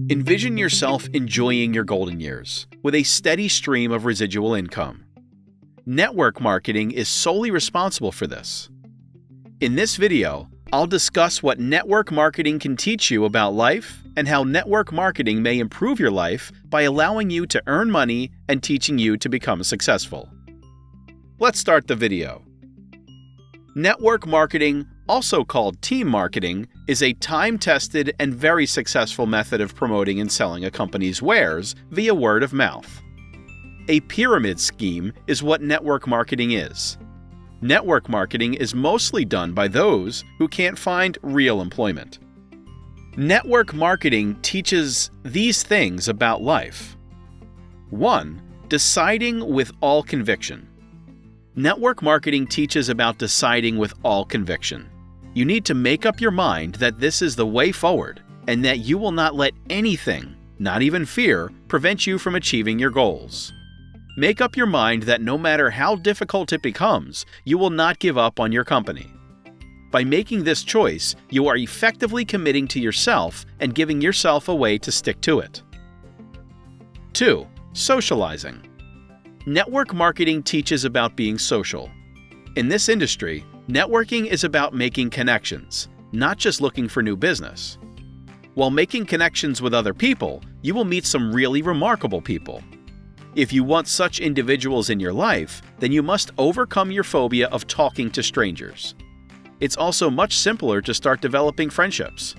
Envision yourself enjoying your golden years with a steady stream of residual income. Network marketing is solely responsible for this. In this video, I'll discuss what network marketing can teach you about life and how network marketing may improve your life by allowing you to earn money and teaching you to become successful. Let's start the video. Network marketing, also called team marketing, is a time-tested and very successful method of promoting and selling a company's wares via word of mouth. A pyramid scheme is what network marketing is. Network marketing is mostly done by those who can't find real employment. Network marketing teaches these things about life. 1. Deciding with all conviction. Network marketing teaches about deciding with all conviction. You need to make up your mind that this is the way forward and that you will not let anything, not even fear, prevent you from achieving your goals. Make up your mind that no matter how difficult it becomes, you will not give up on your company. By making this choice, you are effectively committing to yourself and giving yourself a way to stick to it. 2. Socializing. Network marketing teaches about being social. In this industry, networking is about making connections, not just looking for new business. While making connections with other people, you will meet some really remarkable people. If you want such individuals in your life, then you must overcome your phobia of talking to strangers. It's also much simpler to start developing friendships.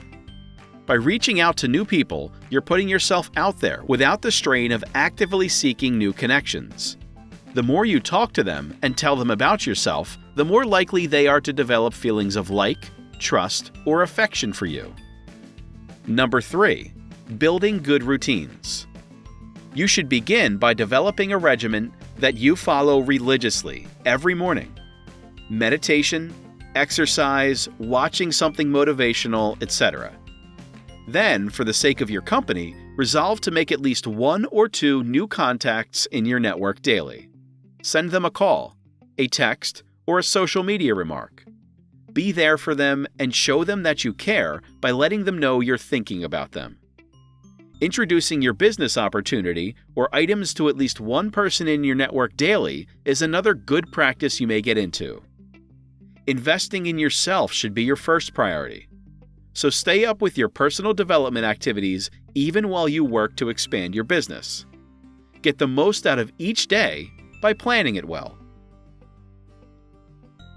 By reaching out to new people, you're putting yourself out there without the strain of actively seeking new connections. The more you talk to them and tell them about yourself, the more likely they are to develop feelings of like, trust, or affection for you. Number 3. Building good routines. You should begin by developing a regimen that you follow religiously every morning. Meditation, exercise, watching something motivational, etc. Then, for the sake of your company, resolve to make at least 1 or 2 new contacts in your network daily. Send them a call, a text, or a social media remark. Be there for them and show them that you care by letting them know you're thinking about them. Introducing your business opportunity or items to at least one person in your network daily is another good practice you may get into. Investing in yourself should be your first priority. So stay up with your personal development activities even while you work to expand your business. Get the most out of each day by planning it well.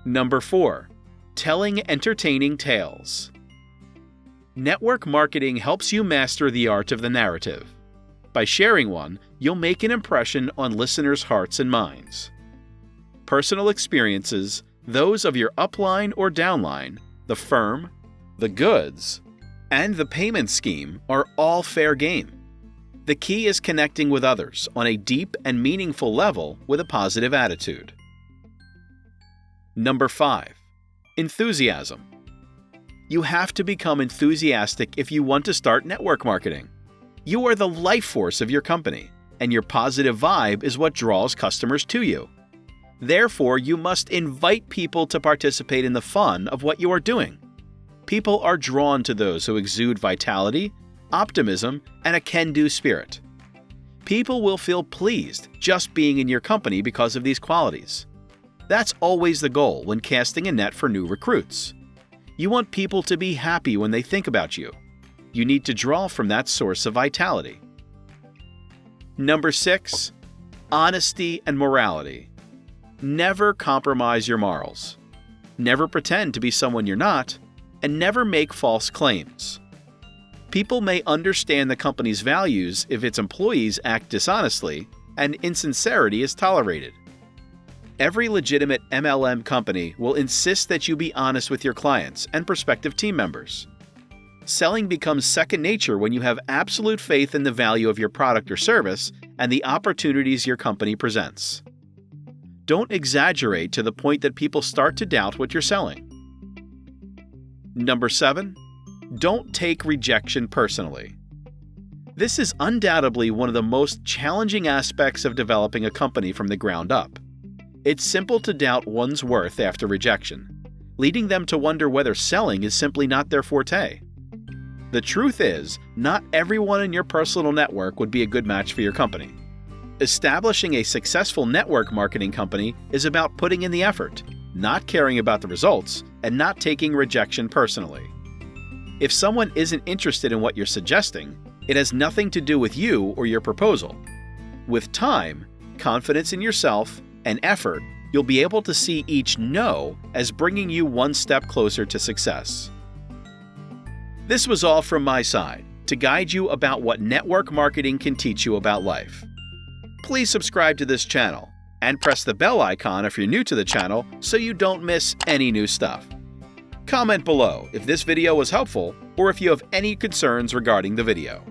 Number 4. Telling entertaining tales. Network marketing helps you master the art of the narrative. By sharing one, you'll make an impression on listeners' hearts and minds. Personal experiences, those of your upline or downline, the firm, the goods, and the payment scheme are all fair game. The key is connecting with others on a deep and meaningful level with a positive attitude. Number 5. Enthusiasm. You have to become enthusiastic if you want to start network marketing. You are the life force of your company, and your positive vibe is what draws customers to you. Therefore, you must invite people to participate in the fun of what you are doing. People are drawn to those who exude vitality, optimism, and a can-do spirit. People will feel pleased just being in your company because of these qualities. That's always the goal when casting a net for new recruits. You want people to be happy when they think about you. You need to draw from that source of vitality. Number 6. Honesty and morality. Never compromise your morals. Never pretend to be someone you're not, and never make false claims. People may understand the company's values if its employees act dishonestly, and insincerity is tolerated. Every legitimate MLM company will insist that you be honest with your clients and prospective team members. Selling becomes second nature when you have absolute faith in the value of your product or service and the opportunities your company presents. Don't exaggerate to the point that people start to doubt what you're selling. Number 7. Don't take rejection personally. This is undoubtedly one of the most challenging aspects of developing a company from the ground up. It's simple to doubt one's worth after rejection, leading them to wonder whether selling is simply not their forte. The truth is, not everyone in your personal network would be a good match for your company. Establishing a successful network marketing company is about putting in the effort, not caring about the results, and not taking rejection personally. If someone isn't interested in what you're suggesting, it has nothing to do with you or your proposal. With time, confidence in yourself, and effort, you'll be able to see each no as bringing you one step closer to success. This was all from my side to guide you about what network marketing can teach you about life. Please subscribe to this channel and press the bell icon if you're new to the channel so you don't miss any new stuff. Comment below if this video was helpful or if you have any concerns regarding the video.